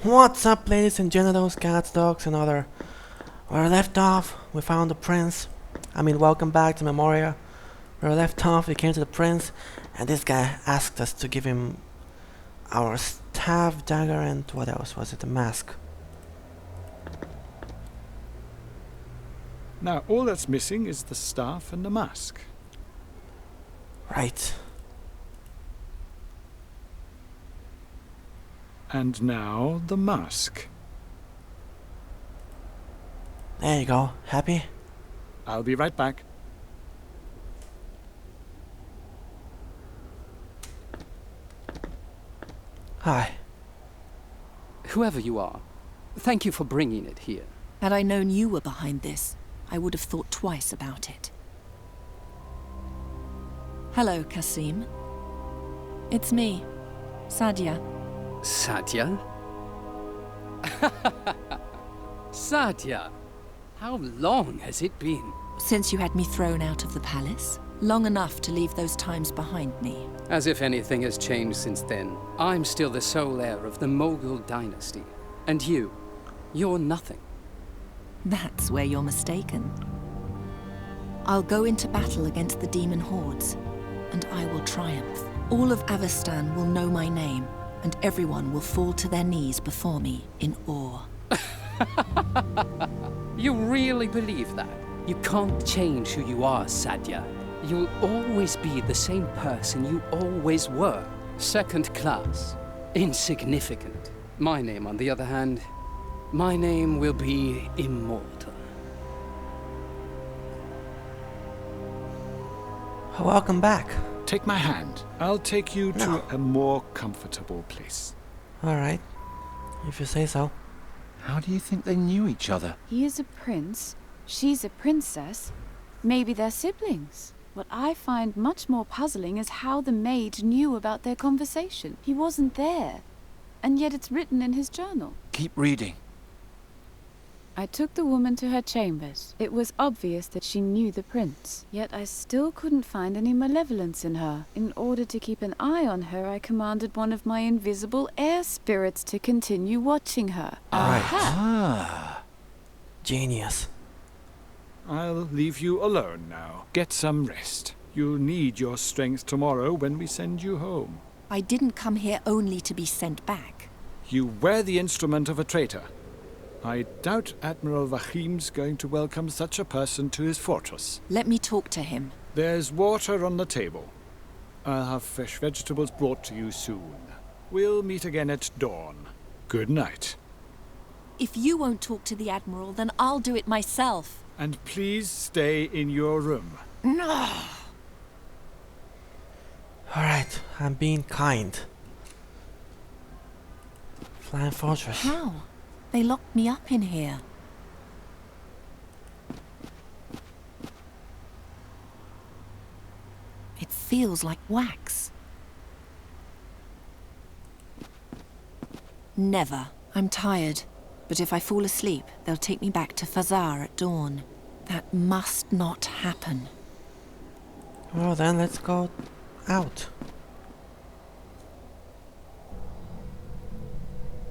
What's up, ladies and genitals, cats, dogs, and other? Where I left off, we found the prince. Welcome back to Memoria. Where I left off, we came to the prince, and this guy asked us to give him our staff, dagger, and what else was it? A mask. Now, all that's missing is the staff and the mask. Right. And now the mask. There you go. Happy? I'll be right back. Hi. Whoever you are, thank you for bringing it here. Had I known you were behind this, I would have thought twice about it. Hello, Kasim. It's me, Sadia. Sadia? Sadia! How long has it been? Since you had me thrown out of the palace, long enough to leave those times behind me. As if anything has changed since then. I'm still the sole heir of the Mughal dynasty. And you're nothing. That's where you're mistaken. I'll go into battle against the demon hordes, and I will triumph. All of Avestan will know my name, and everyone will fall to their knees before me in awe. You really believe that? You can't change who you are, Sadia. You'll always be the same person you always were. Second class. Insignificant. My name, on the other hand, my name will be immortal. Welcome back. Take my hand. I'll take you to a more comfortable place. Alright. If you say so. How do you think they knew each other? He is a prince, she's a princess. Maybe they're siblings. What I find much more puzzling is how the maid knew about their conversation. He wasn't there, and yet it's written in his journal. Keep reading. I took the woman to her chambers. It was obvious that she knew the prince, yet I still couldn't find any malevolence in her. In order to keep an eye on her, I commanded one of my invisible air spirits to continue watching her. Right. Ah. Genius. I'll leave you alone now. Get some rest. You'll need your strength tomorrow when we send you home. I didn't come here only to be sent back. You were the instrument of a traitor. I doubt Admiral Vahim's going to welcome such a person to his fortress. Let me talk to him. There's water on the table. I'll have fresh vegetables brought to you soon. We'll meet again at dawn. Good night. If you won't talk to the Admiral, then I'll do it myself. And please stay in your room. No! Alright, I'm being kind. Flying Fortress. How? They locked me up in here. It feels like wax. Never. I'm tired. But if I fall asleep, they'll take me back to Fazar at dawn. That must not happen. Well then, let's go out.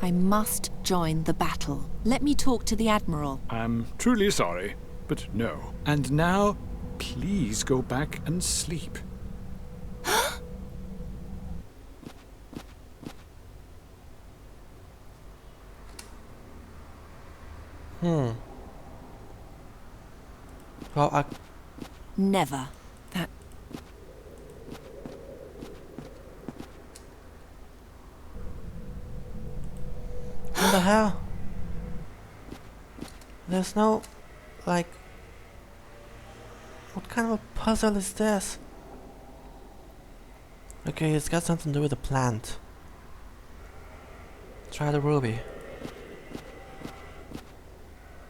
I must join the battle. Let me talk to the Admiral. I'm truly sorry, but no. And now, please go back and sleep. Well, Never. That... What the hell? There's no... like... What kind of a puzzle is this? Okay, it's got something to do with the plant. Try the ruby.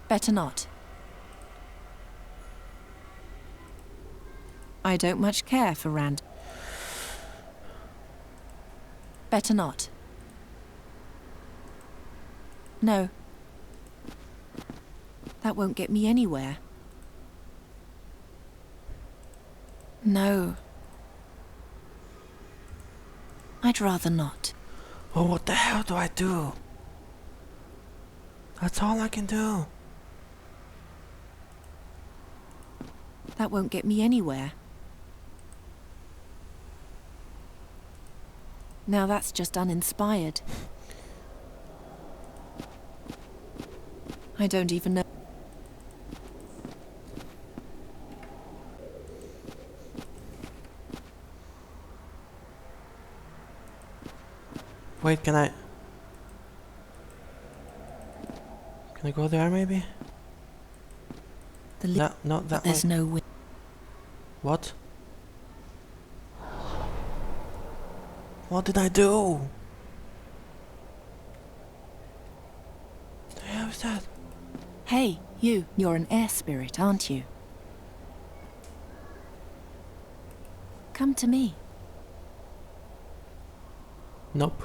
Better not. I don't much care for Rand. Better not. No. That won't get me anywhere. No. I'd rather not. Oh, what the hell do I do? That's all I can do. That won't get me anywhere. Now that's just uninspired. I don't even know. Wait, can I go there maybe? No, not that way. There's no way. What? What did I do? The hell is that? Hey, you're an air spirit, aren't you? Come to me. Nope.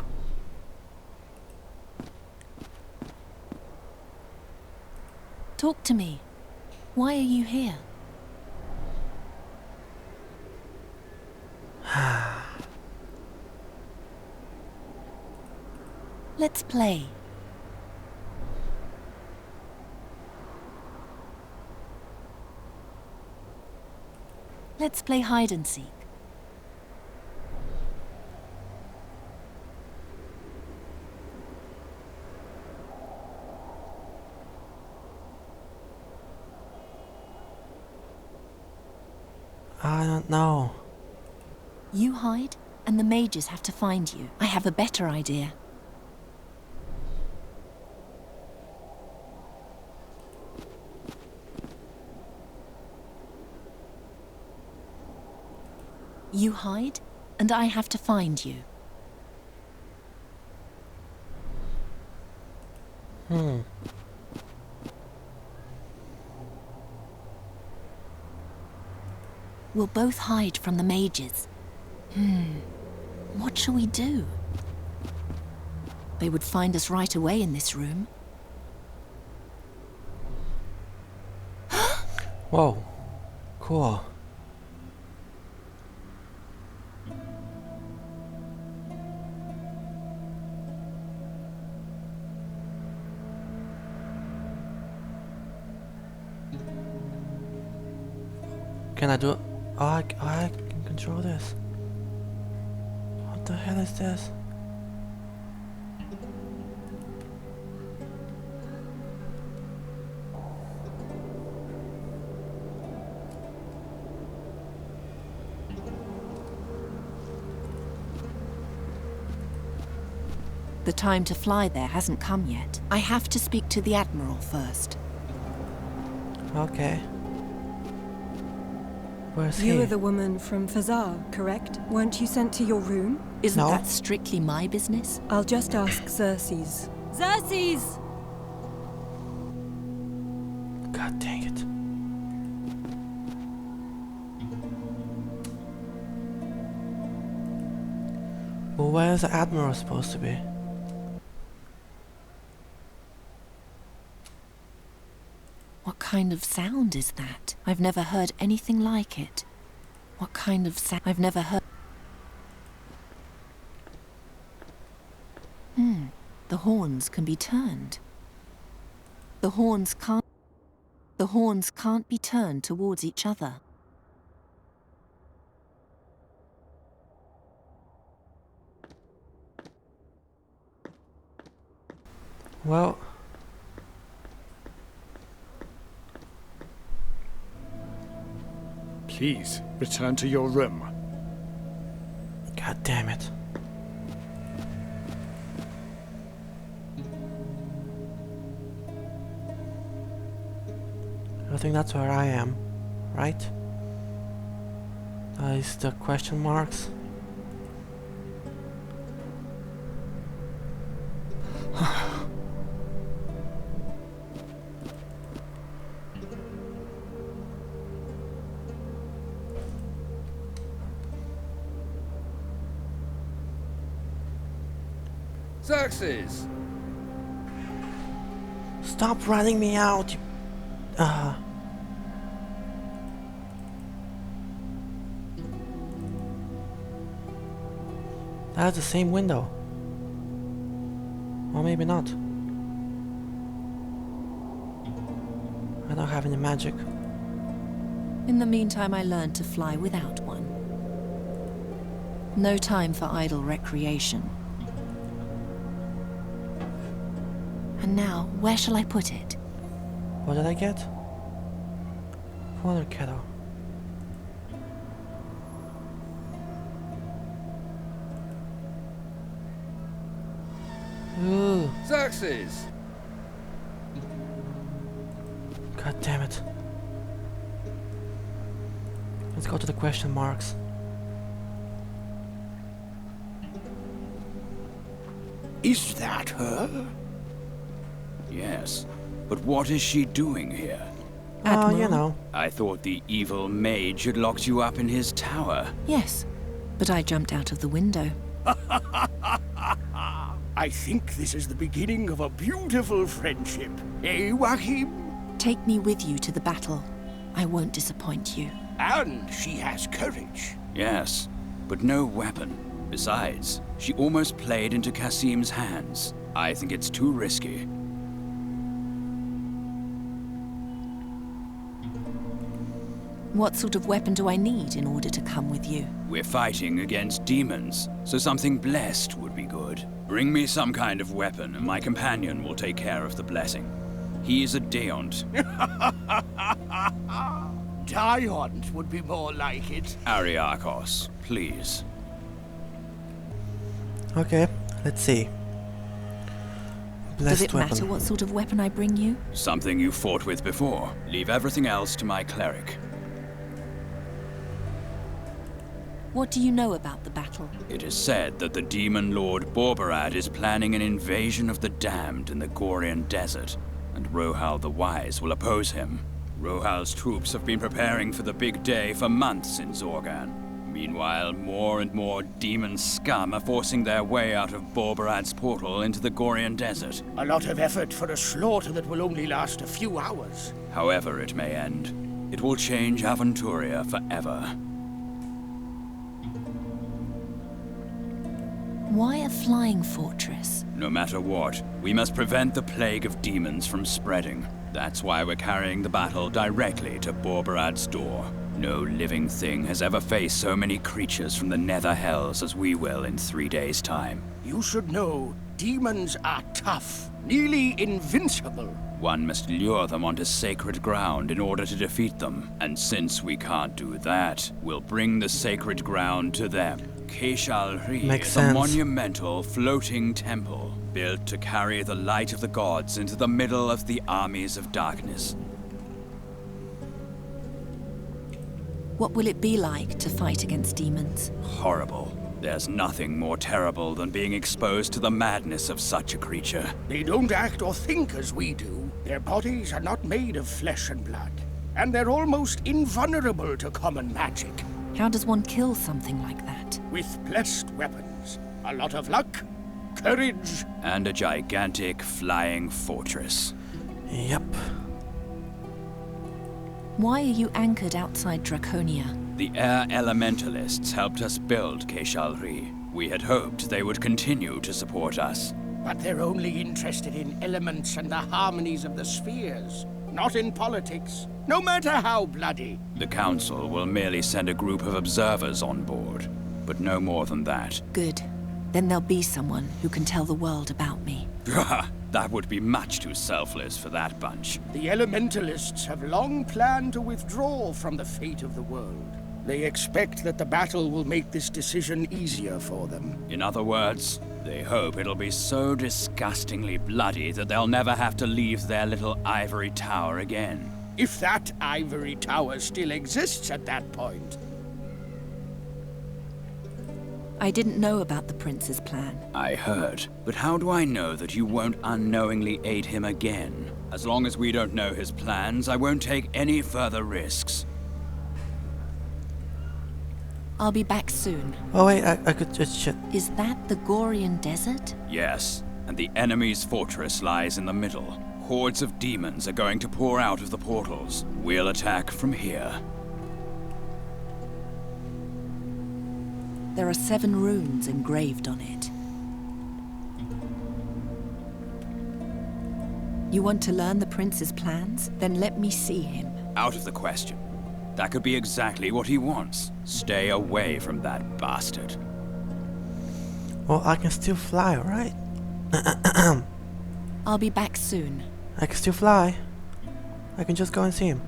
Talk to me. Why are you here? Let's play. Let's play hide and seek. I don't know. You hide, and the mages have to find you. I have a better idea. You hide, and I have to find you. We'll both hide from the mages. What shall we do? They would find us right away in this room. Whoa. Cool. Can I do it? Oh, I can control this. What the hell is this? The time to fly there hasn't come yet. I have to speak to the Admiral first. Okay. Where's he? You are the woman from Fazar, correct? Weren't you sent to your room? Isn't No. that strictly my business? I'll just ask Xerxes. Xerxes! God dang it. Well, where's the Admiral supposed to be? What kind of sound is that? I've never heard anything like it. What kind of sound? I've never heard. The horns can be turned. The horns can't be turned towards each other. Well, Please, return to your room. god damn it. I think that's where I am, right? Is the question marks? Xerxes! Stop running me out, you... That's the same window. Or maybe not. I don't have any magic. In the meantime, I learned to fly without one. No time for idle recreation. And now, where shall I put it? What did I get? Water kettle. Ooh, Xerxes! god damn it. Let's go to the question marks. Is that her? Yes. But what is she doing here? Oh, you Admiral? know. I thought the evil mage had locked you up in his tower. Yes, but I jumped out of the window. I think this is the beginning of a beautiful friendship. Eh, Joachim? Take me with you to the battle. I won't disappoint you. And she has courage. Yes, but no weapon. Besides, she almost played into Kasim's hands. I think it's too risky. What sort of weapon do I need in order to come with you? We're fighting against demons, so something blessed would be good. Bring me some kind of weapon, and my companion will take care of the blessing. He is a Deont. Diont would be more like it. Ariakos, please. Okay, let's see. Does Blessed it matter weapon. what sort of weapon I bring you? Something you fought with before. Leave everything else to my cleric. What do you know about the battle? It is said that the demon lord Borberad is planning an invasion of the damned in the Gorian desert, and Rohal the Wise will oppose him. Rohal's troops have been preparing for the big day for months in Zorgan. Meanwhile, more and more demon scum are forcing their way out of Borberad's portal into the Gorian desert. A lot of effort for a slaughter that will only last a few hours. However it may end, it will change Aventuria forever. Why a flying fortress? No matter what, we must prevent the plague of demons from spreading. That's why we're carrying the battle directly to Borberad's door. No living thing has ever faced so many creatures from the nether hells as we will in 3 days' time. You should know, demons are tough, nearly invincible. One must lure them onto sacred ground in order to defeat them. And since we can't do that, we'll bring the sacred ground to them. Keshalri Makes is sense. a monumental floating temple built to carry the light of the gods into the middle of the armies of darkness. What will it be like to fight against demons? Horrible. There's nothing more terrible than being exposed to the madness of such a creature. They don't act or think as we do. Their bodies are not made of flesh and blood. And they're almost invulnerable to common magic. How does one kill something like that? With blessed weapons. A lot of luck, courage. And a gigantic flying fortress. Yep. Why are you anchored outside Draconia? The air elementalists helped us build Keshalri. We had hoped they would continue to support us. But they're only interested in elements and the harmonies of the spheres, not in politics, no matter how bloody. The Council will merely send a group of observers on board, but no more than that. Good. Then there'll be someone who can tell the world about me. That would be much too selfless for that bunch. The elementalists have long planned to withdraw from the fate of the world. They expect that the battle will make this decision easier for them. In other words, they hope it'll be so disgustingly bloody that they'll never have to leave their little ivory tower again. If that ivory tower still exists at that point. I didn't know about the prince's plan. I heard, but how do I know that you won't unknowingly aid him again? As long as we don't know his plans, I won't take any further risks. I'll be back soon. Oh wait, I could just shit. Is that the Gorian desert? Yes, and the enemy's fortress lies in the middle. Hordes of demons are going to pour out of the portals. We'll attack from here. There are 7 runes engraved on it. You want to learn the prince's plans? Then let me see him. Out of the question. That could be exactly what he wants. Stay away from that bastard. Well, I can still fly, right? I'll be back soon. I can still fly. I can just go and see him.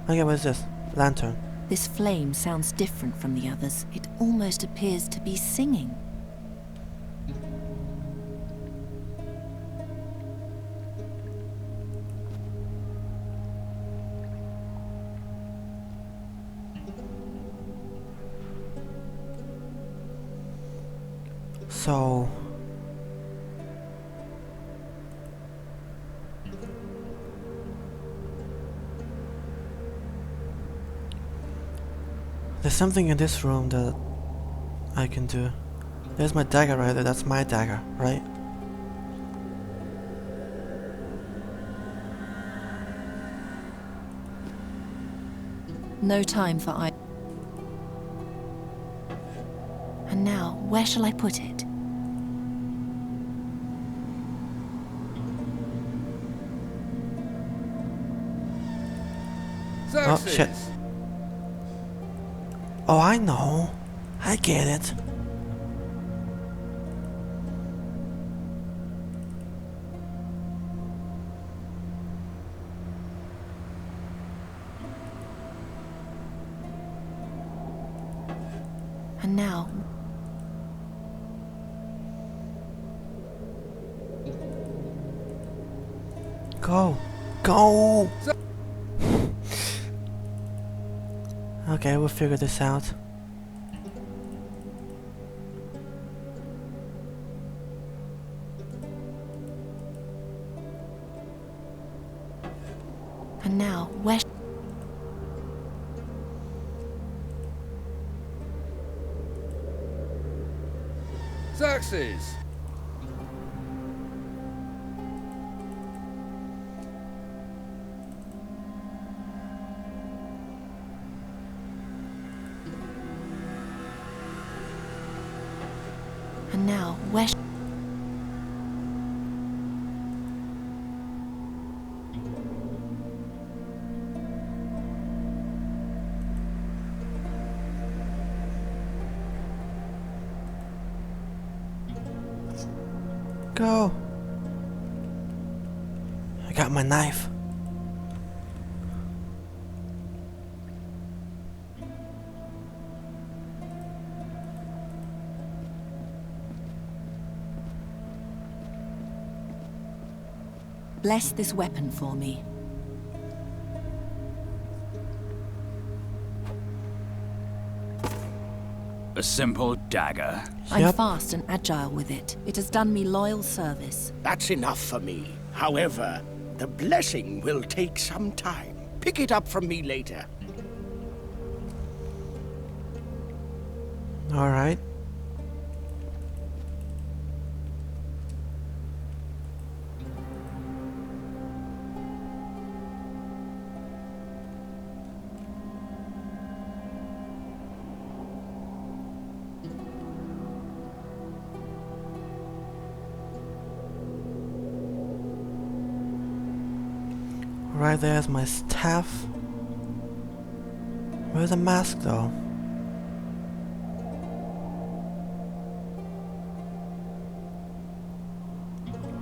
Okay, what is this? Lantern. This flame sounds different from the others. It almost appears to be singing. So... there's something in this room that I can do. There's my dagger right there, that's my dagger, right? No time for I. And now, where shall I put it? Oh, shit. Oh, I know. I get it. And now... Go. Go! Okay, we'll figure this out. And now, where... Xerxes! And now, where... Go! I got my knife. Bless this weapon for me. A simple dagger. I'm Yep. fast and agile with it. It has done me loyal service. That's enough for me. However, the blessing will take some time. Pick it up from me later. Alright. Right there's my staff. Where's the mask though?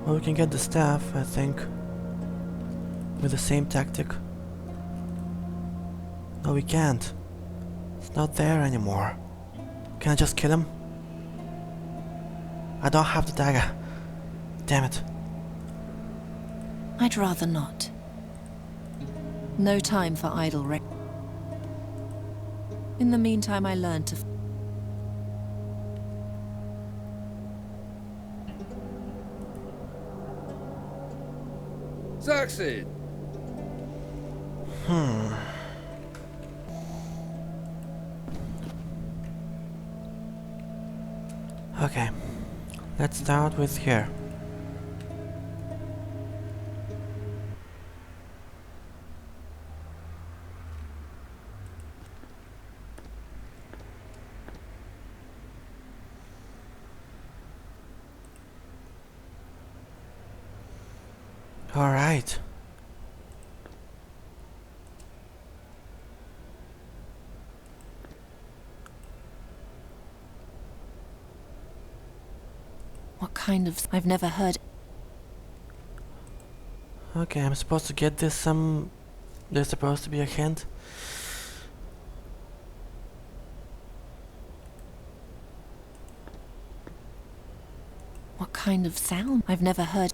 Well, we can get the staff, I think, with the same tactic. No, we can't. It's not there anymore. Can I just kill him? I don't have the dagger. Damn it. I'd rather not. No time for idle rec. In the meantime, I learned to... Xerxes! Okay. Let's start with here. Alright. What kind of... I've never heard... Okay, I'm supposed to get this some... There's supposed to be a hint. What kind of sound? I've never heard...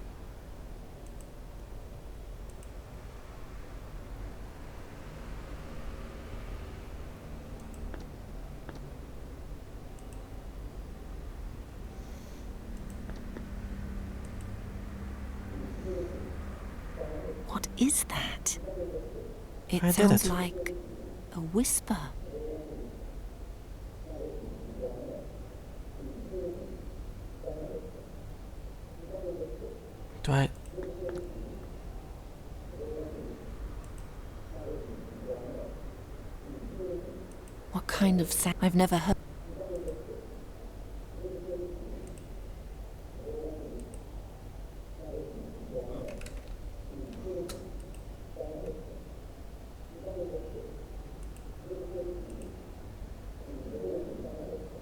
What is that? It I did sounds it. like a whisper. Do I... What kind of sound? I've never heard...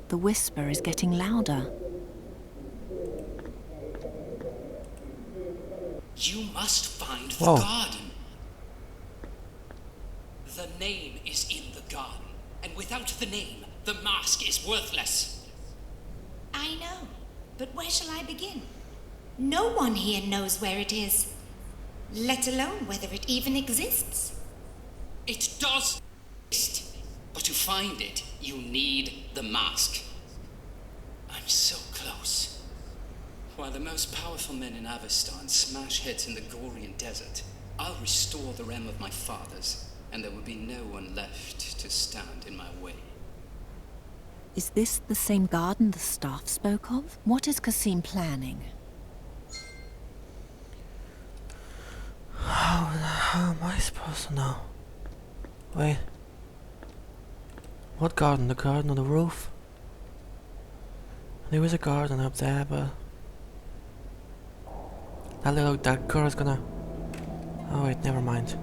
The whisper is getting louder. You must find Whoa. the garden. The name is in the garden, and without the name, the mask is worthless. I know, but where shall I begin? No one here knows where it is, let alone whether it even exists. It does exist, but to find it, you need the mask. I'm so close. While the most powerful men in Avestan smash heads in the Gorian desert, I'll restore the realm of my fathers, and there will be no one left to stand in my way. Is this the same garden the staff spoke of? What is Kasim planning? How am I supposed to know? Wait. What garden? The garden on the roof? There is a garden up there, but... That girl is gonna... Oh wait, never mind.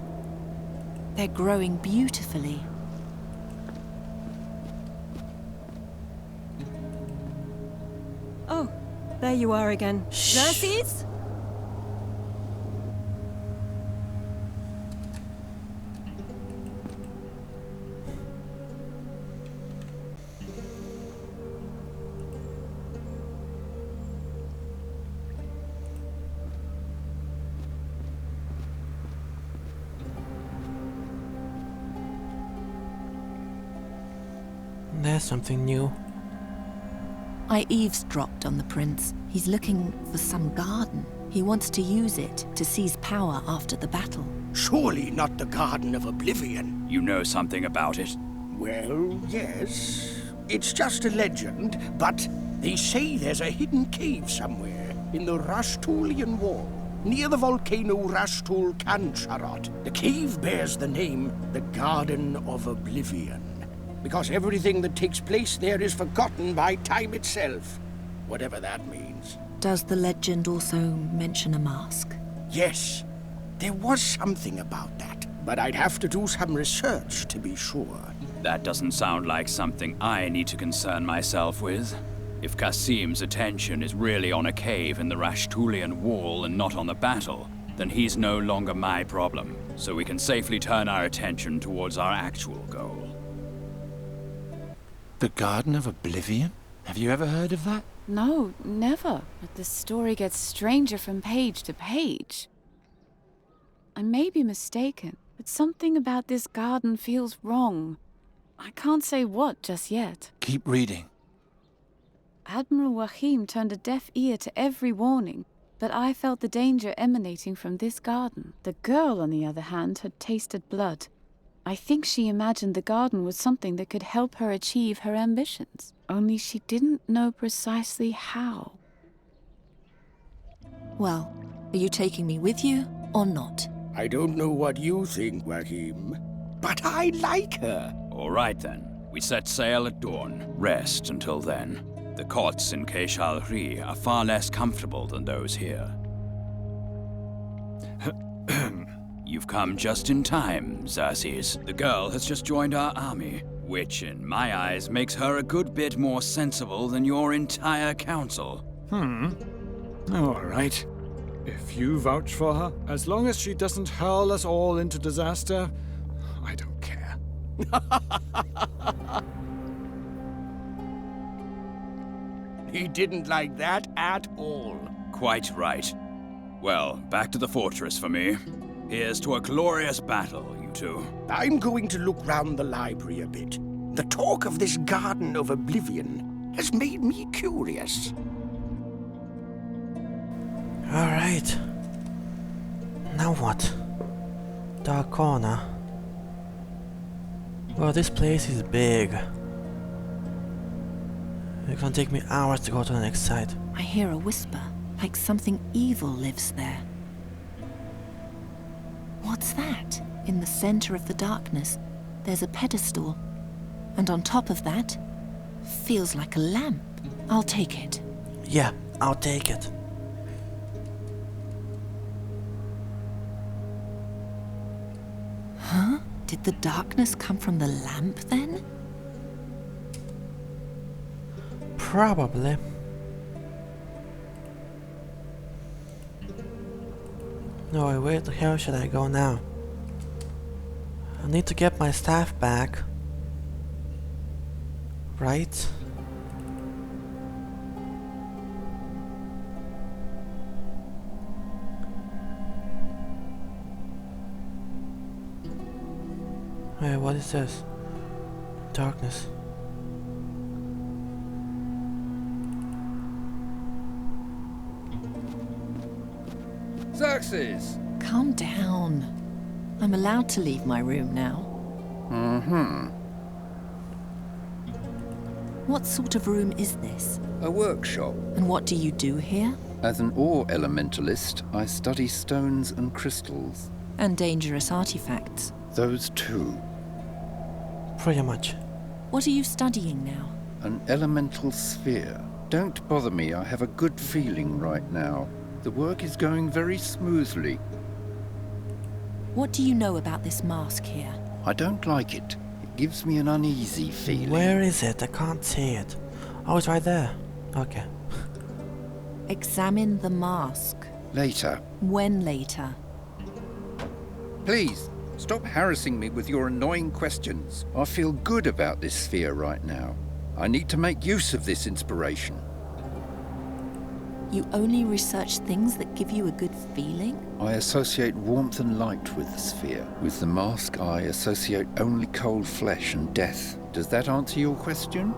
They're growing beautifully. Oh, there you are again. Shh. Xerxes? There's something new. I eavesdropped on the prince. He's looking for some garden. He wants to use it to seize power after the battle. Surely not the Garden of Oblivion. You know something about it? Well, yes. It's just a legend, but they say there's a hidden cave somewhere in the Rashtulian Wall, near the volcano Rashtul Kancharot. The cave bears the name the Garden of Oblivion, because everything that takes place there is forgotten by time itself, whatever that means. Does the legend also mention a mask? Yes, there was something about that, but I'd have to do some research to be sure. That doesn't sound like something I need to concern myself with. If Kasim's attention is really on a cave in the Rashtulian Wall and not on the battle, then he's no longer my problem, so we can safely turn our attention towards our actual goal. The Garden of Oblivion? Have you ever heard of that? No, never. But the story gets stranger from page to page. I may be mistaken, but something about this garden feels wrong. I can't say what just yet. Keep reading. Admiral Wahim turned a deaf ear to every warning, but I felt the danger emanating from this garden. The girl, on the other hand, had tasted blood. I think she imagined the garden was something that could help her achieve her ambitions. Only she didn't know precisely how. Well, are you taking me with you or not? I don't know what you think, Wahim, but I like her. All right then. We set sail at dawn. Rest until then. The cots in Keishalri are far less comfortable than those here. You've come just in time, Xerxes. The girl has just joined our army, which in my eyes makes her a good bit more sensible than your entire council. All right. If you vouch for her, as long as she doesn't hurl us all into disaster, I don't care. He didn't like that at all. Quite right. Well, back to the fortress for me. Here's to a glorious battle, you two. I'm going to look round the library a bit. The talk of this Garden of Oblivion has made me curious. Alright. Now what? Dark corner. Well, this place is big. It's gonna take me hours to go to the next site. I hear a whisper, like something evil lives there. What's that? In the center of the darkness, there's a pedestal. And on top of that, feels like a lamp. I'll take it. Yeah, I'll take it. Huh? Did the darkness come from the lamp then? Probably. No, where the hell should I go now? I need to get my staff back. Right? Wait, what is this? Darkness. Xerxes! Calm down. I'm allowed to leave my room now. What sort of room is this? A workshop. And what do you do here? As an ore elementalist, I study stones and crystals. And dangerous artifacts. Those too. Pretty much. What are you studying now? An elemental sphere. Don't bother me, I have a good feeling right now. The work is going very smoothly. What do you know about this mask here? I don't like it. It gives me an uneasy feeling. Where is it? I can't see it. Oh, it's right there. Okay. Examine the mask. Later. When later? Please, stop harassing me with your annoying questions. I feel good about this sphere right now. I need to make use of this inspiration. You only research things that give you a good feeling? I associate warmth and light with the sphere. With the mask, I associate only cold flesh and death. Does that answer your question?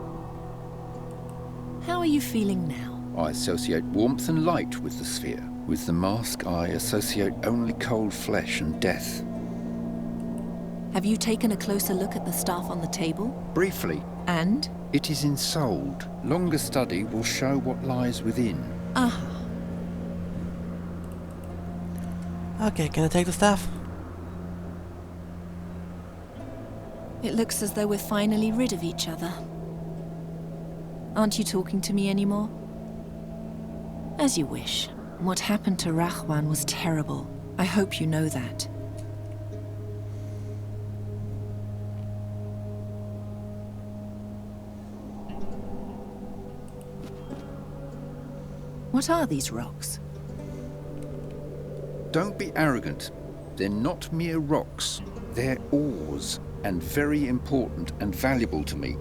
How are you feeling now? I associate warmth and light with the sphere. With the mask, I associate only cold flesh and death. Have you taken a closer look at the staff on the table? Briefly. And? It is ensouled. Longer study will show what lies within. Okay, can I take the staff? It looks as though we're finally rid of each other. Aren't you talking to me anymore? As you wish. What happened to Rahwan was terrible. I hope you know that. What are these rocks? Don't be arrogant. They're not mere rocks. They're ores, and very important and valuable to me.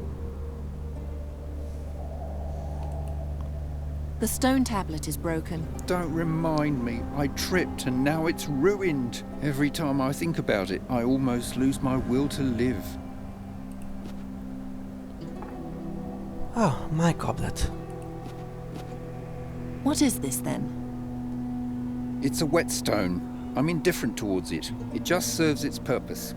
The stone tablet is broken. Don't remind me. I tripped and now it's ruined. Every time I think about it, I almost lose my will to live. Oh, my goblet. What is this then? It's a whetstone. I'm indifferent towards it. It just serves its purpose.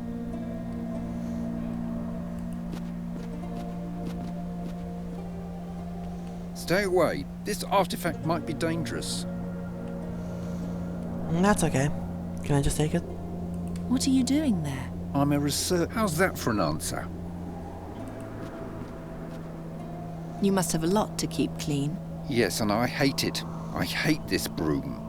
Stay away. This artifact might be dangerous. That's okay. Can I just take it? What are you doing there? I'm a researcher. How's that for an answer? You must have a lot to keep clean. Yes, and I hate it. I hate this broom.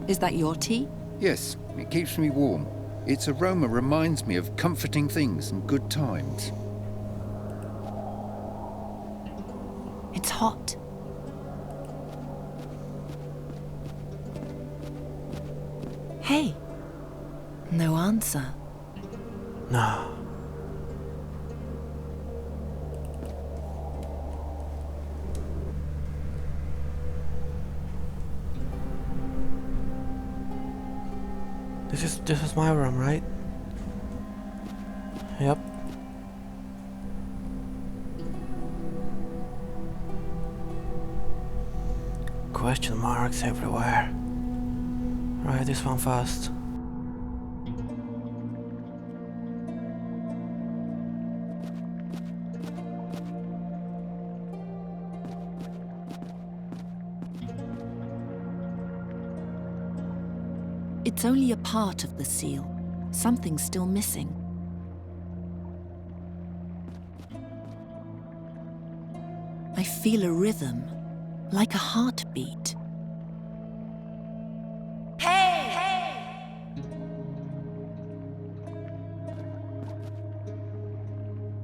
Is that your tea? Yes, it keeps me warm. Its aroma reminds me of comforting things and good times. It's hot. Hey. No answer. No. This is my room, right? Yep. Question marks everywhere. Right, this one first. It's only a part of the seal. Something's still missing. I feel a rhythm, like a heartbeat.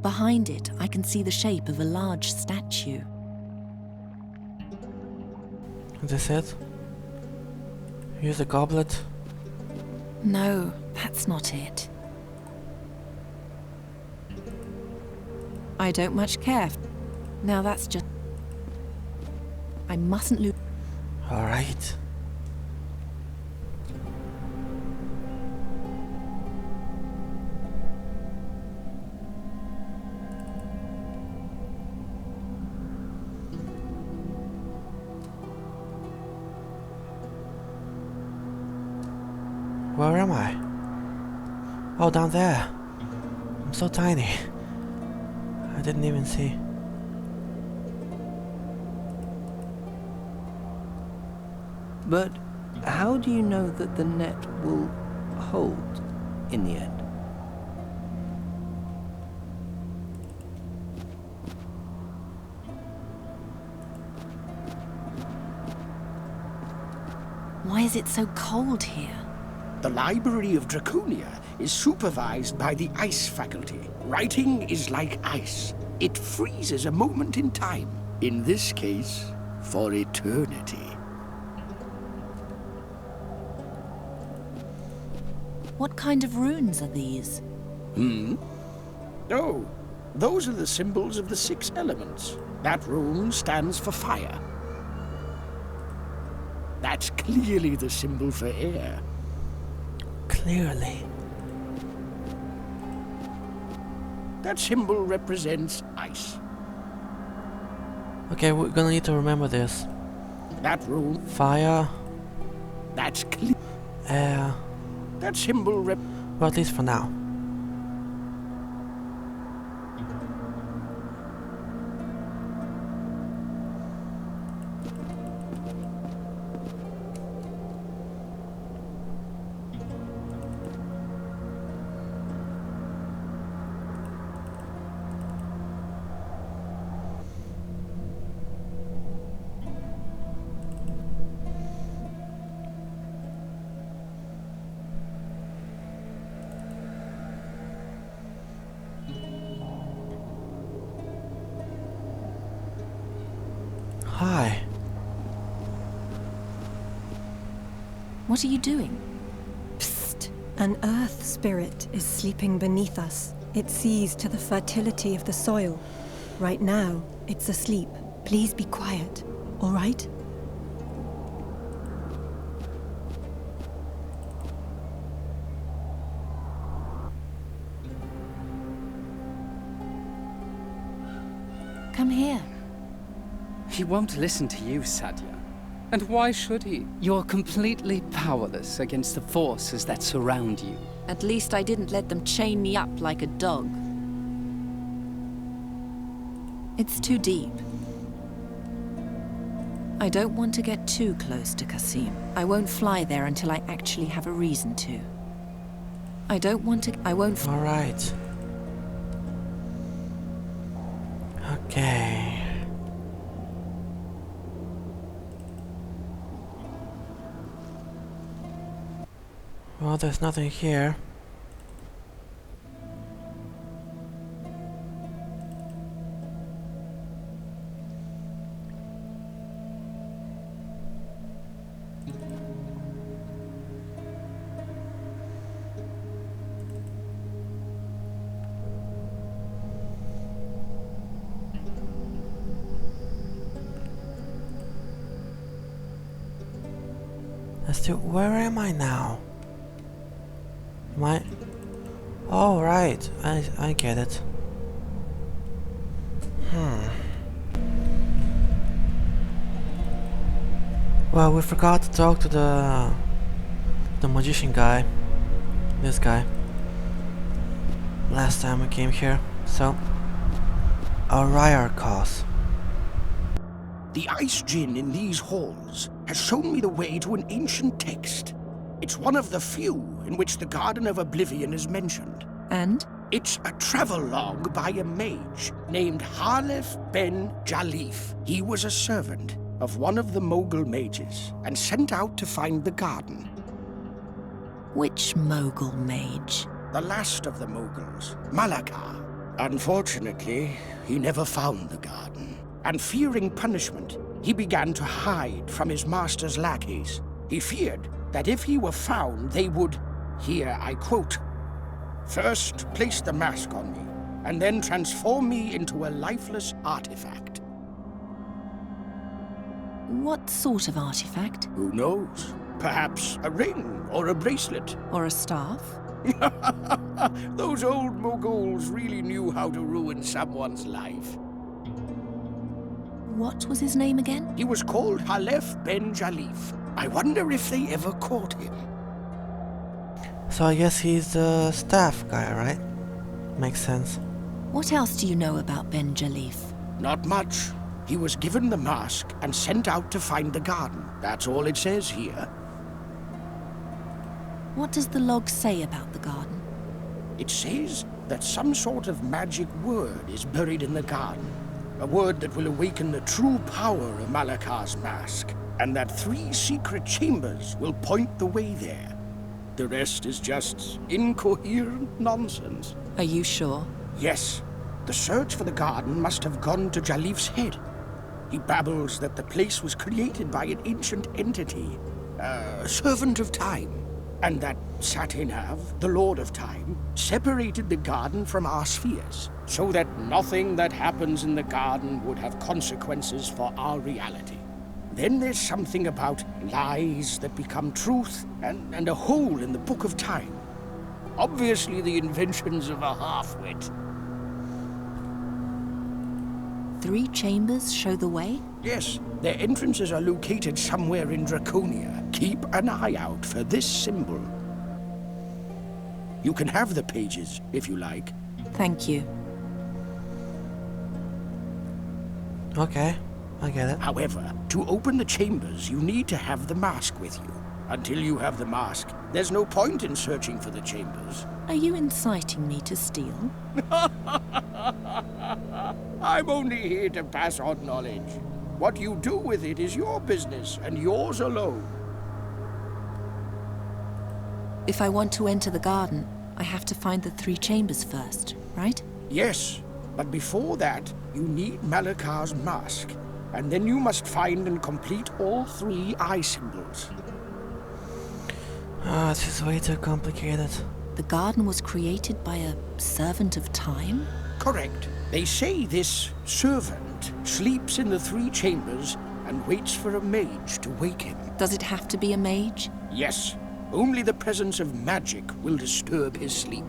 Behind it, I can see the shape of a large statue. Is this it? Use the goblet. No, that's not it. I don't much care. Now that's just... I mustn't lose... Alright. Where am I? Oh, down there. I'm so tiny. I didn't even see. But how do you know that the net will hold in the end? Why is it so cold here? The Library of Draconia is supervised by the Ice Faculty. Writing is like ice. It freezes a moment in time. In this case, for eternity. What kind of runes are these? Oh, those are the symbols of the 6 elements. That rune stands for fire. That's clearly the symbol for air. Clearly. That symbol represents ice. Okay, we're gonna need to remember this. That rune. Fire. That's clear. Air. That symbol well, at least for now. Hi. What are you doing? Psst. An earth spirit is sleeping beneath us. It sees to the fertility of the soil. Right now, it's asleep. Please be quiet, all right? Come here. He won't listen to you, Sadia. And why should he? You're completely powerless against the forces that surround you. At least I didn't let them chain me up like a dog. It's too deep. I don't want to get too close to Qasim. I won't fly there until I actually have a reason to. I don't want to... I won't... All right. Okay. Well, there's nothing here. As to where am I now? Oh, right. I get it. Well, we forgot to talk to the magician guy. This guy. Last time we came here. So, our Ryar cause. The ice djinn in these halls has shown me the way to an ancient text. It's one of the few in which the Garden of Oblivion is mentioned. And? It's a travelogue by a mage named Halef ben Jalif. He was a servant of one of the Mogul mages and sent out to find the garden. Which Mogul mage? The last of the Moguls, Malakar. Unfortunately, he never found the garden. And fearing punishment, he began to hide from his master's lackeys. He feared that if he were found, they would, here I quote, "First place the mask on me, and then transform me into a lifeless artifact." What sort of artifact? Who knows? Perhaps a ring or a bracelet. Or a staff? Those old Moguls really knew how to ruin someone's life. What was his name again? He was called Halef ben Jalif. I wonder if they ever caught him. So I guess he's the staff guy, right? Makes sense. What else do you know about Ben Jalif? Not much. He was given the mask and sent out to find the garden. That's all it says here. What does the log say about the garden? It says that some sort of magic word is buried in the garden. A word that will awaken the true power of Malakar's mask, and that 3 secret chambers will point the way there. The rest is just incoherent nonsense. Are you sure? Yes. The search for the garden must have gone to Jalif's head. He babbles that the place was created by an ancient entity, a servant of time, and that Satinav, the Lord of Time, separated the garden from our spheres, so that nothing that happens in the garden would have consequences for our reality. Then there's something about lies that become truth, and a hole in the Book of Time. Obviously the inventions of a half-wit. 3 chambers show the way? Yes, their entrances are located somewhere in Draconia. Keep an eye out for this symbol. You can have the pages, if you like. Thank you. Okay, I get it. However, to open the chambers, you need to have the mask with you. Until you have the mask, there's no point in searching for the chambers. Are you inciting me to steal? I'm only here to pass on knowledge. What you do with it is your business, and yours alone. If I want to enter the garden, I have to find the 3 chambers first, right? Yes, but before that, you need Malakar's mask, and then you must find and complete all 3 eye symbols. This is way too complicated. The garden was created by a servant of time? Correct. They say this servant sleeps in the 3 chambers and waits for a mage to wake him. Does it have to be a mage? Yes. Only the presence of magic will disturb his sleep.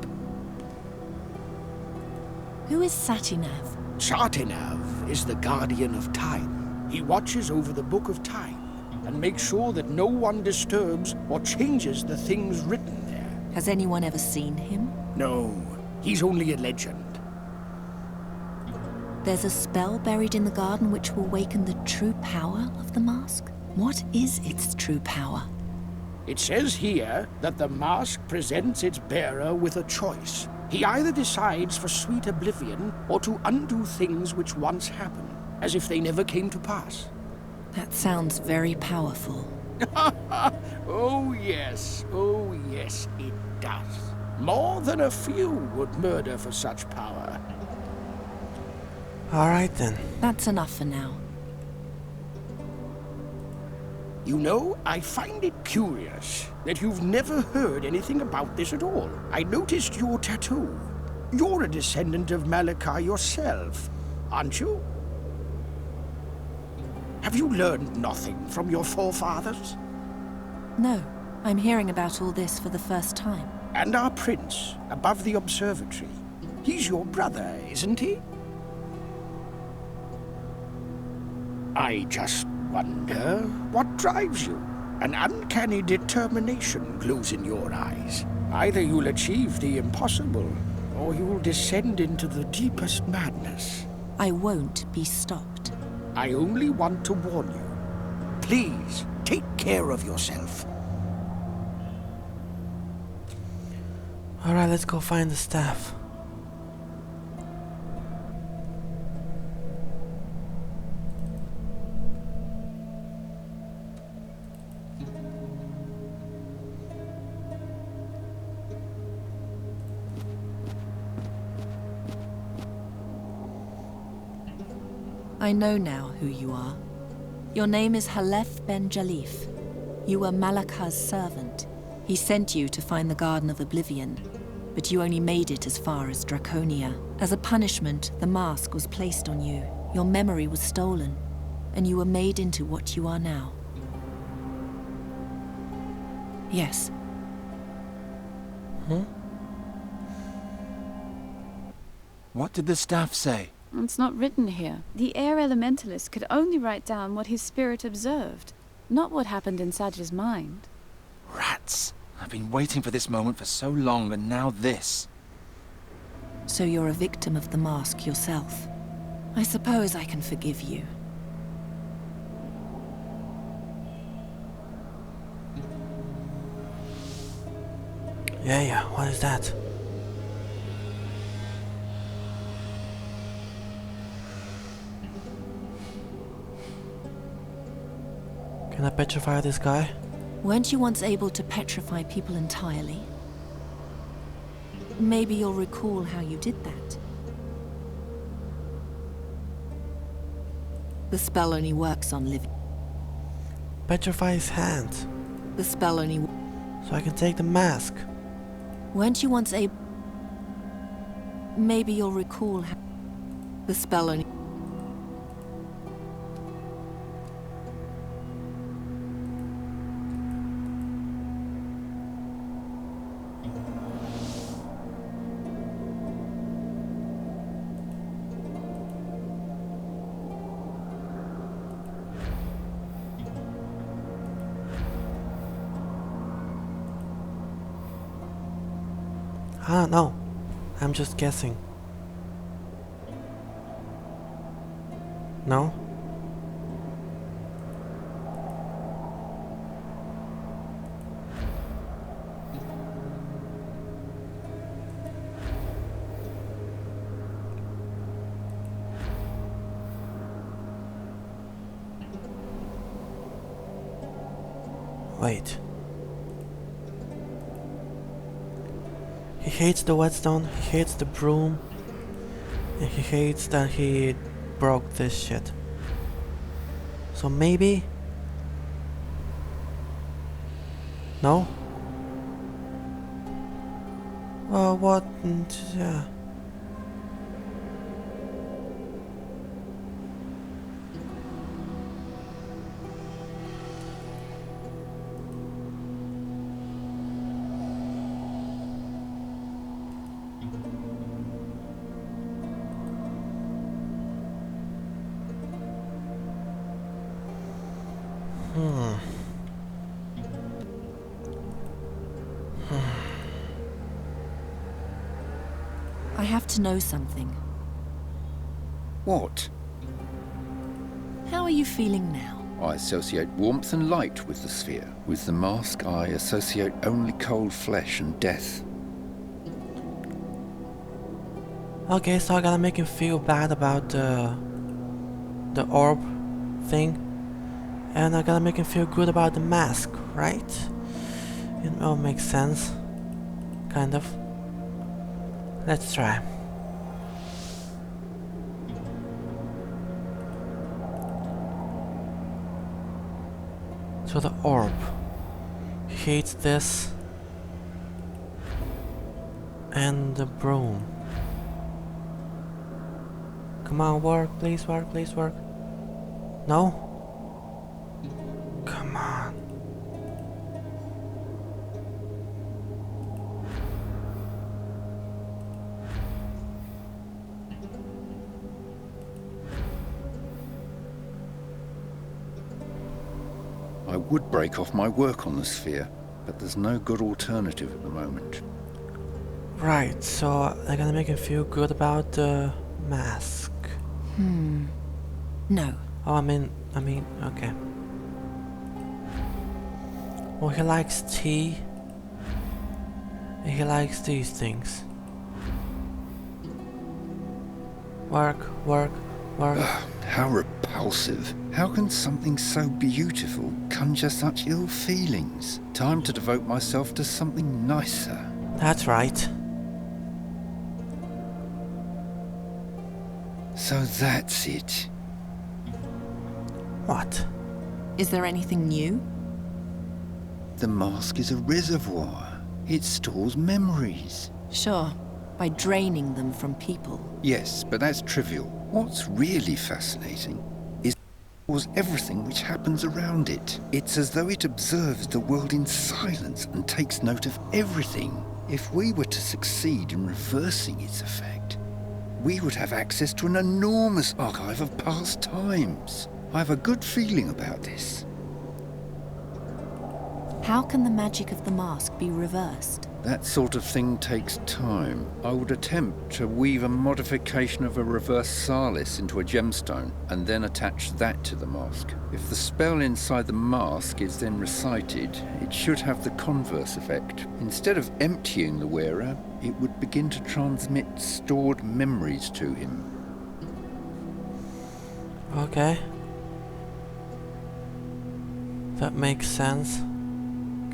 Who is Satinav? Satinav is the guardian of time. He watches over the Book of Time and makes sure that no one disturbs or changes the things written there. Has anyone ever seen him? No, he's only a legend. There's a spell buried in the garden which will waken the true power of the mask? What is its true power? It says here that the mask presents its bearer with a choice. He either decides for sweet oblivion or to undo things which once happened, as if they never came to pass. That sounds very powerful. Oh yes. Oh, yes, it does. More than a few would murder for such power. Alright then. That's enough for now. You know, I find it curious that you've never heard anything about this at all. I noticed your tattoo. You're a descendant of Malachi yourself, aren't you? Have you learned nothing from your forefathers? No, I'm hearing about all this for the first time. And our prince, above the observatory. He's your brother, isn't he? I just wonder what drives you. An uncanny determination glows in your eyes. Either you'll achieve the impossible, or you'll descend into the deepest madness. I won't be stopped. I only want to warn you. Please, take care of yourself. Alright, let's go find the staff. I know now who you are. Your name is Halef ben Jalif. You were Malaka's servant. He sent you to find the Garden of Oblivion, but you only made it as far as Draconia. As a punishment, the mask was placed on you. Your memory was stolen, and you were made into what you are now. Yes. What did the staff say? It's not written here. The air elementalist could only write down what his spirit observed, not what happened in Sadja's mind. Rats. I've been waiting for this moment for so long, and now this. So you're a victim of the mask yourself. I suppose I can forgive you. Yeah, what is that? Can I petrify this guy? Weren't you once able to petrify people entirely? Maybe you'll recall how you did that. The spell only works on living. Petrify his hand, The spell only... so I can take the mask. Weren't you once able... Maybe you'll recall how... The spell only... I don't know. I'm just guessing. No? Wait. He hates the whetstone, he hates the broom, and he hates that he broke this shit. So maybe... No? Well, what... yeah. I have to know something. What? How are you feeling now? I associate warmth and light with the sphere. With the mask, I associate only cold flesh and death. Okay, so I gotta make him feel bad about the orb thing. And I gotta make him feel good about the mask, right? It all makes sense. Kind of. Let's try. So the orb. He hates this. And the broom. Come on, work, please work, please work. No? Come on. I would break off my work on the sphere, but there's no good alternative at the moment. Right, so they're gonna make him feel good about the mask. No. Oh, I mean, okay. Well, he likes tea. And he likes these things. Work, work, work. How repulsive. How can something so beautiful conjure such ill feelings? Time to devote myself to something nicer. That's right. So that's it. What? Is there anything new? The mask is a reservoir. It stores memories. Sure, by draining them from people. Yes, but that's trivial. What's really fascinating is it stores everything which happens around it. It's as though it observes the world in silence and takes note of everything. If we were to succeed in reversing its effect, we would have access to an enormous archive of past times. I have a good feeling about this. How can the magic of the mask be reversed? That sort of thing takes time. I would attempt to weave a modification of a reverse Salis into a gemstone, and then attach that to the mask. If the spell inside the mask is then recited, it should have the converse effect. Instead of emptying the wearer, it would begin to transmit stored memories to him. Okay. That makes sense.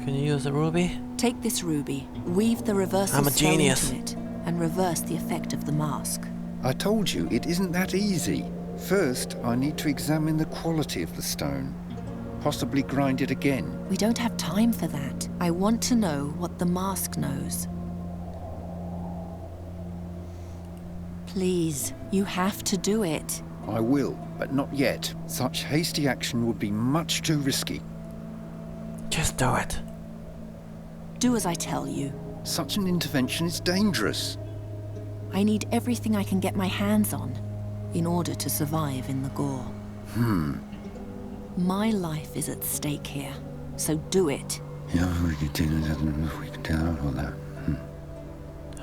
Can you use the ruby? Take this ruby, weave the reversal I'm a spell genius. into it, and reverse the effect of the mask. I told you, it isn't that easy. First, I need to examine the quality of the stone. Possibly grind it again. We don't have time for that. I want to know what the mask knows. Please, you have to do it. I will, but not yet. Such hasty action would be much too risky. Just do it. Do as I tell you. Such an intervention is dangerous. I need everything I can get my hands on in order to survive in the gore. My life is at stake here, so do it.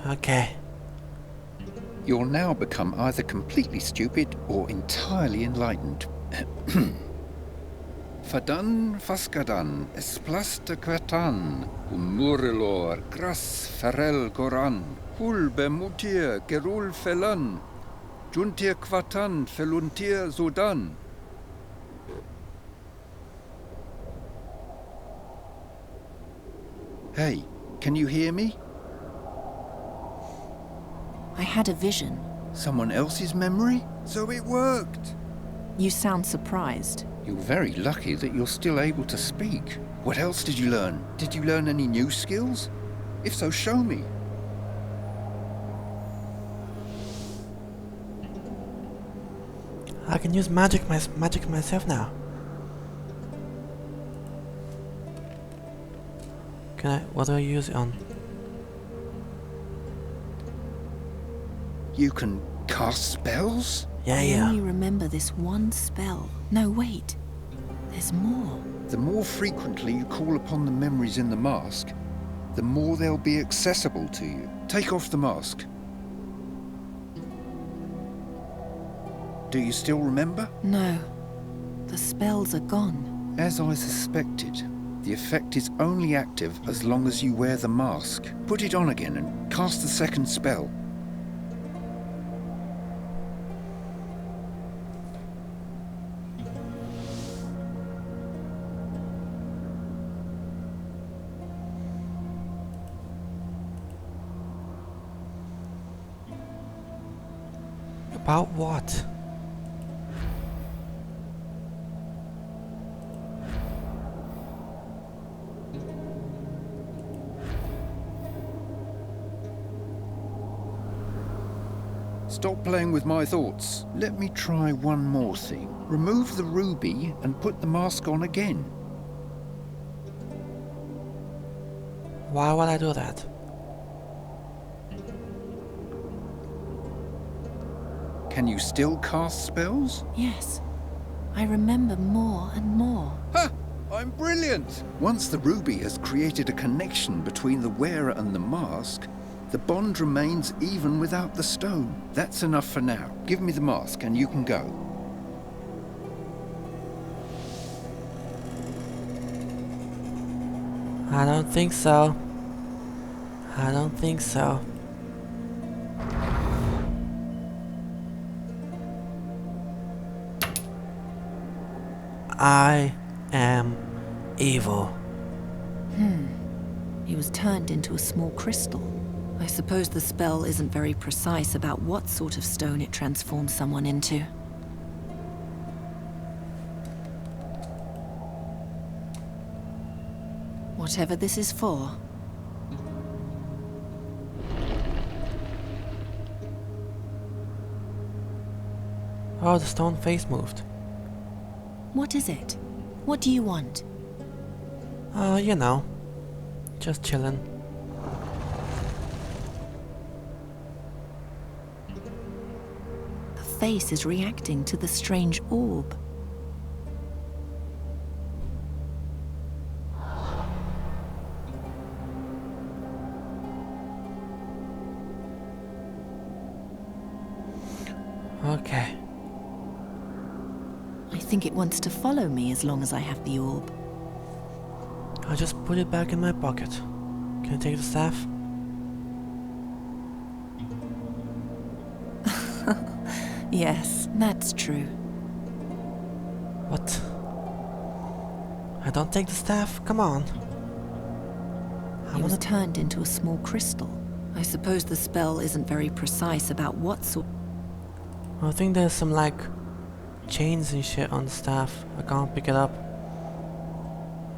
Okay. You'll now become either completely stupid or entirely enlightened. Fadan faskadan, esplasta quatan, murilor, gras ferel goran, hul bemutir gerul felan, juntir quatan feluntir zodan. Hey, can you hear me? I had a vision. Someone else's memory? So it worked! You sound surprised. You're very lucky that you're still able to speak. What else did you learn? Did you learn any new skills? If so, show me. I can use magic myself now. Can I? What do I use it on? You can cast spells? I only remember this one spell. No, wait. There's more. The more frequently you call upon the memories in the mask, the more they'll be accessible to you. Take off the mask. Do you still remember? No. The spells are gone. As I suspected, the effect is only active as long as you wear the mask. Put it on again and cast the second spell. About what? Stop playing with my thoughts. Let me try one more thing. Remove the ruby and put the mask on again. Why would I do that? Can you still cast spells? Yes. I remember more and more. Ha! I'm brilliant! Once the ruby has created a connection between the wearer and the mask, the bond remains even without the stone. That's enough for now. Give me the mask and you can go. I don't think so. I don't think so. I am evil. He was turned into a small crystal. I suppose the spell isn't very precise about what sort of stone it transforms someone into. Whatever this is for. Oh, the stone face moved. What is it? What do you want? You know, just chillin'. The face is reacting to the strange orb. Okay. I think it wants to follow me as long as I have the orb. I'll just put it back in my pocket. Can I take the staff? Yes, that's true. What? I don't take the staff? Come on. He was turned into a small crystal. I suppose the spell isn't very precise about what sort... I think there's some like chains and shit on the staff. I can't pick it up.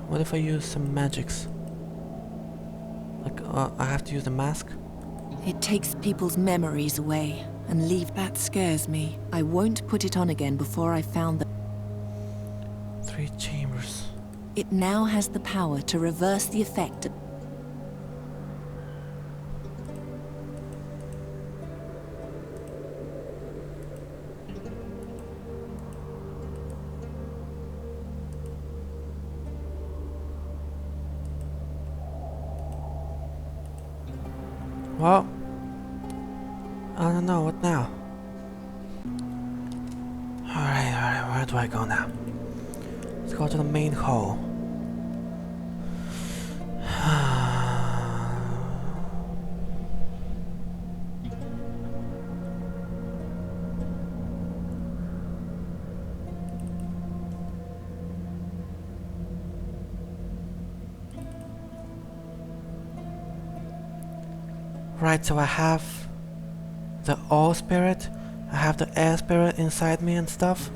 What if I use some magics? Like, I have to use the mask? It takes people's memories away and leave... That scares me. I won't put it on again before I found the... 3 chambers. It now has the power to reverse the effect of... Well, I don't know, what now? Alright, where do I go now? Let's go to the main hall. Right, so I have the all spirit, I have the air spirit inside me and stuff.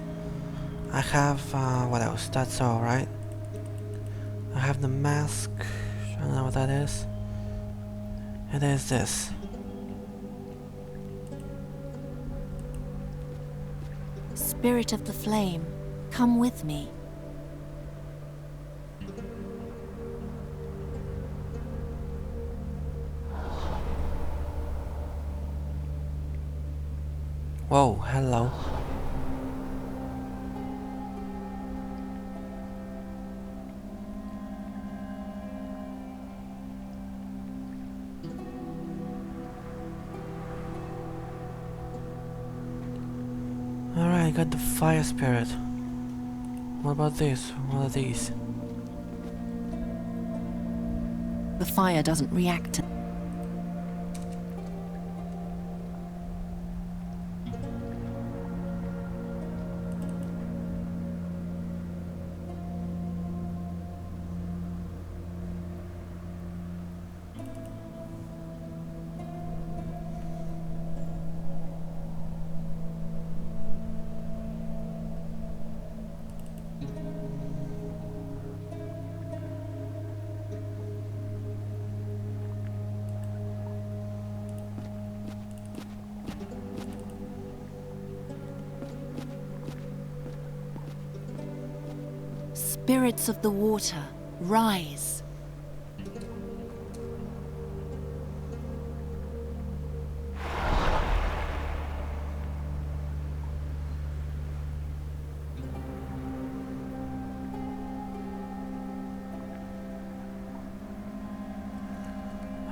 I have, what else? That's all, right? I have the mask, I don't know what that is. And there's this. Spirit of the flame, come with me. Whoa, hello. Alright, I got the fire spirit. What about this? What are these? The fire doesn't react to... Spirits of the water, rise.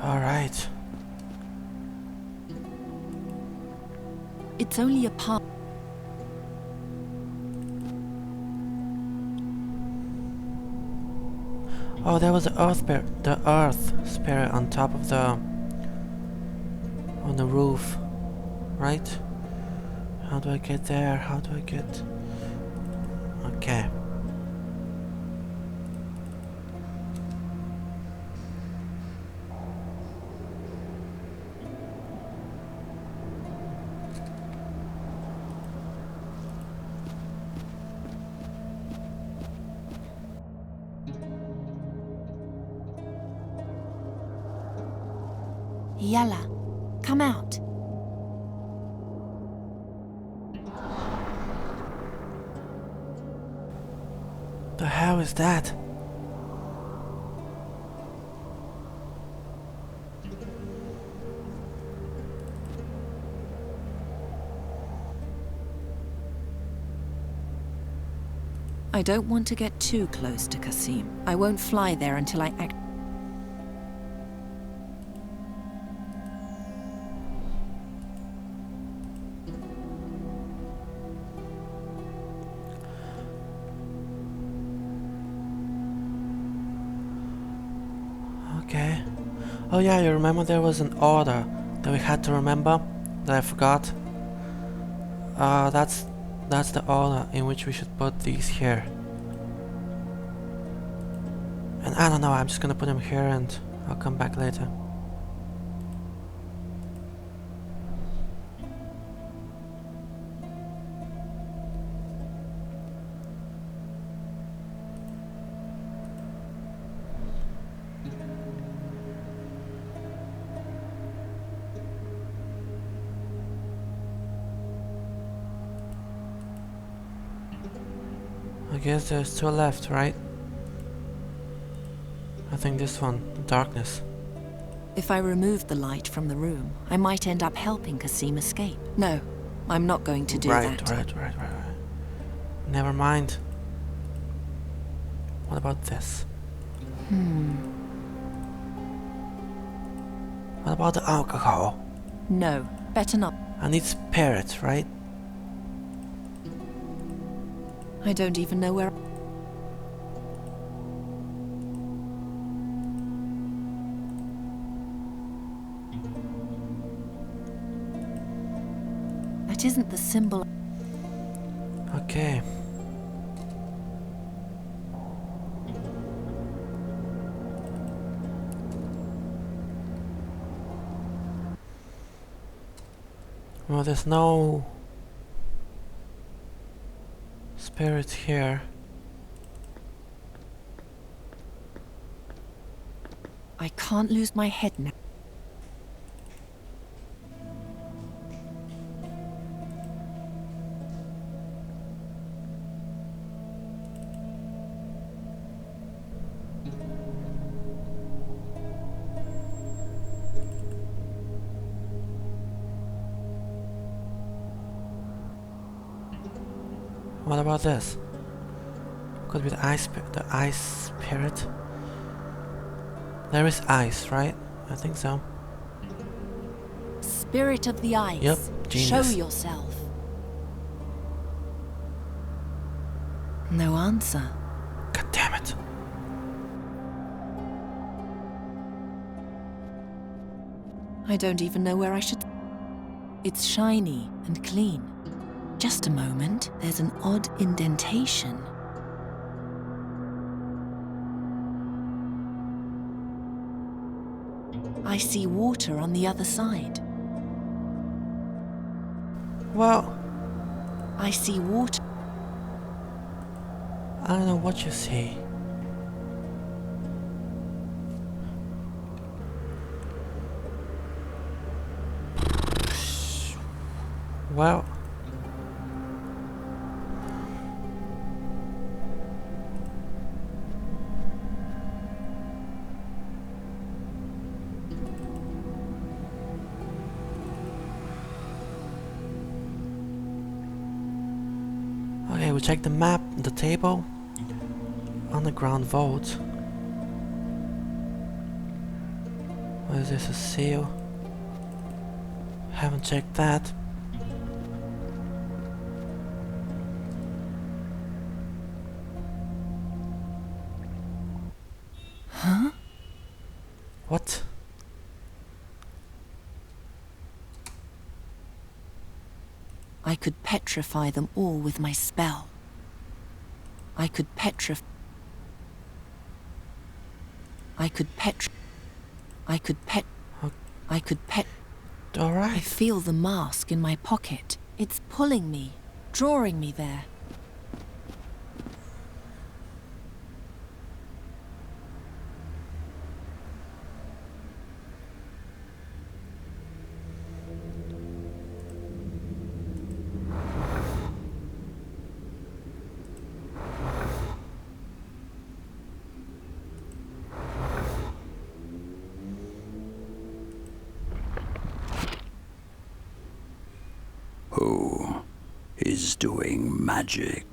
All right. It's only a part. Oh, there was the earth spirit on top of on the roof, right? How do I get there? How do I get? Okay. Yalla, come out. The hell is that? I don't want to get too close to Kasim. I won't fly there until I act. Okay. Oh yeah, you remember there was an order that we had to remember that I forgot? That's the order in which we should put these here. And I don't know, I'm just gonna put them here and I'll come back later. I guess there's two left, right? I think this one, the darkness. If I removed the light from the room, I might end up helping Kasim escape. No, I'm not going to do that. Right. Never mind. What about this? What about the alcohol? No, better not. I need spirit, right? I don't even know where... That isn't the symbol... Okay. Well, there's no spirit here. I can't lose my head now. What about this? Could be the ice spirit. There is ice, right? I think so. Spirit of the ice. Yep, genius. Show yourself. No answer. God damn it. I don't even know where I should... It's shiny and clean. Just a moment, there's an odd indentation. I see water on the other side. Well, I see water. I don't know what you see. Well, Okay, we check the map, the table. Underground vault. What is this, a seal? Haven't checked that. Huh? What? I could petrify them all with my spell. I could petrify... I could pet... Alright. I feel the mask in my pocket. It's pulling me, drawing me there. Who is doing magic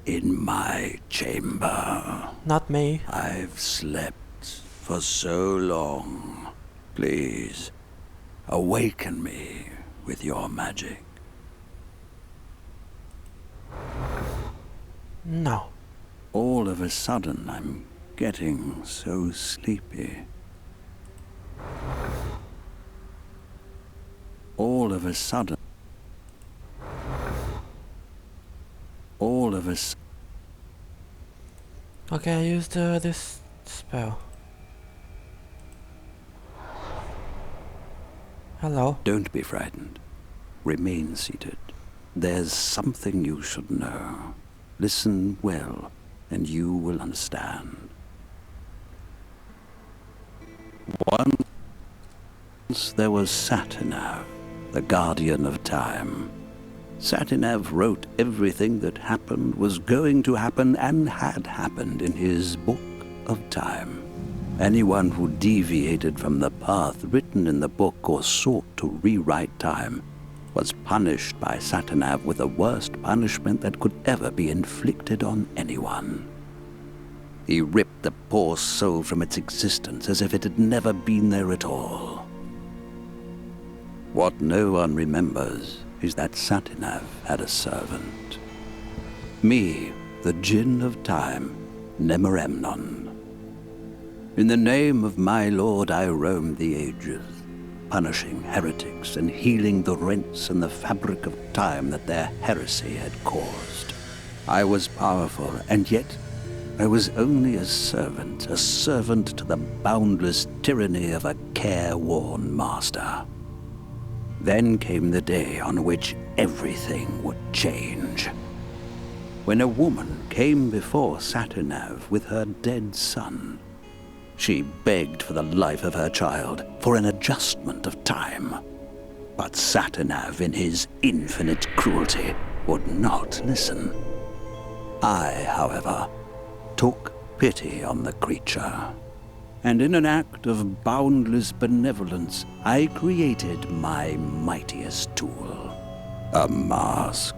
in my chamber? Not me. I've slept for so long. Please, awaken me with your magic. No. All of a sudden, I'm getting so sleepy. All of a sudden, Okay, I used this spell. Hello. Don't be frightened. Remain seated. There's something you should know. Listen well, and you will understand. Once there was Satinav, the guardian of time. Satinav wrote everything that happened, was going to happen, and had happened in his book of time. Anyone who deviated from the path written in the book or sought to rewrite time was punished by Satinav with the worst punishment that could ever be inflicted on anyone. He ripped the poor soul from its existence as if it had never been there at all. What no one remembers is that Satinav had a servant. Me, the Djinn of Time, Nemoremnon. In the name of my lord I roamed the ages, punishing heretics and healing the rents in the fabric of time that their heresy had caused. I was powerful, and yet I was only a servant to the boundless tyranny of a careworn master. Then came the day on which everything would change. When a woman came before Satinav with her dead son, she begged for the life of her child, for an adjustment of time. But Satinav, in his infinite cruelty, would not listen. I, however, took pity on the creature, and in an act of boundless benevolence, I created my mightiest tool. A mask.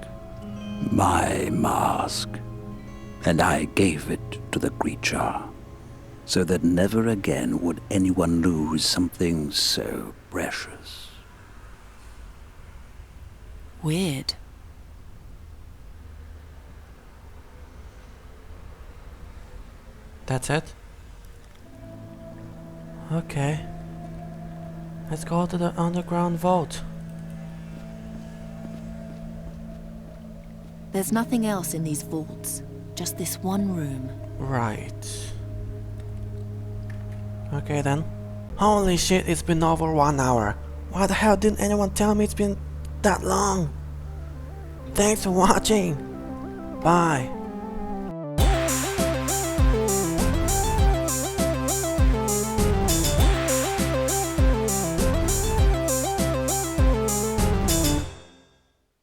My mask. And I gave it to the creature, so that never again would anyone lose something so precious. Weird. That's it? Okay. Let's go to the underground vault. There's nothing else in these vaults, just this one room. Right. Okay then. Holy shit, it's been over 1 hour. Why the hell didn't anyone tell me it's been that long? Thanks for watching. Bye.